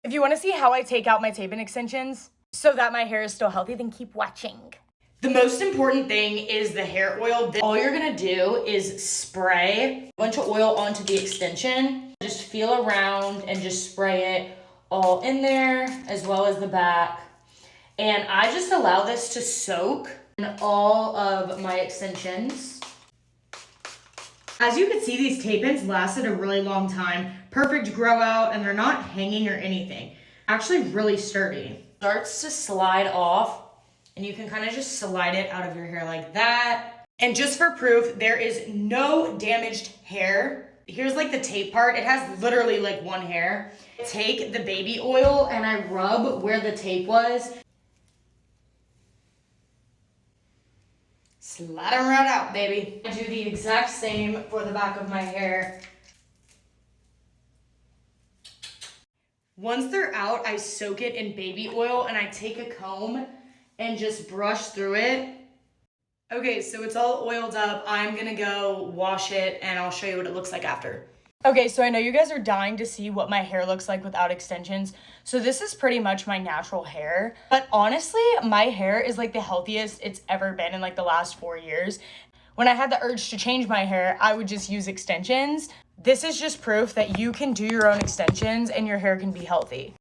If you want to see how I take out my tape-in extensions so that my hair is still healthy, then keep watching. The most important thing is the hair oil. All you're gonna do is spray a bunch of oil onto the extension. Just feel around and just spray it all in there as well as the back. And I just allow this to soak in all of my extensions. As you can see, these tape-ins lasted a really long time. Perfect grow out, and they're not hanging or anything. Actually really sturdy. Starts to slide off, and you can kind of just slide it out of your hair like that. And just for proof, there is no damaged hair. Here's like the tape part. It has literally like one hair. Take the baby oil and I rub where the tape was. Slide them right out, baby. I do the exact same for the back of my hair. Once they're out, I soak it in baby oil and I take a comb and just brush through it. Okay, so it's all oiled up. I'm gonna go wash it and I'll show you what it looks like after. Okay, so I know you guys are dying to see what my hair looks like without extensions. So this is pretty much my natural hair. But honestly, my hair is like the healthiest it's ever been in like the last 4 years. When I had the urge to change my hair, I would just use extensions. This is just proof that you can do your own extensions and your hair can be healthy.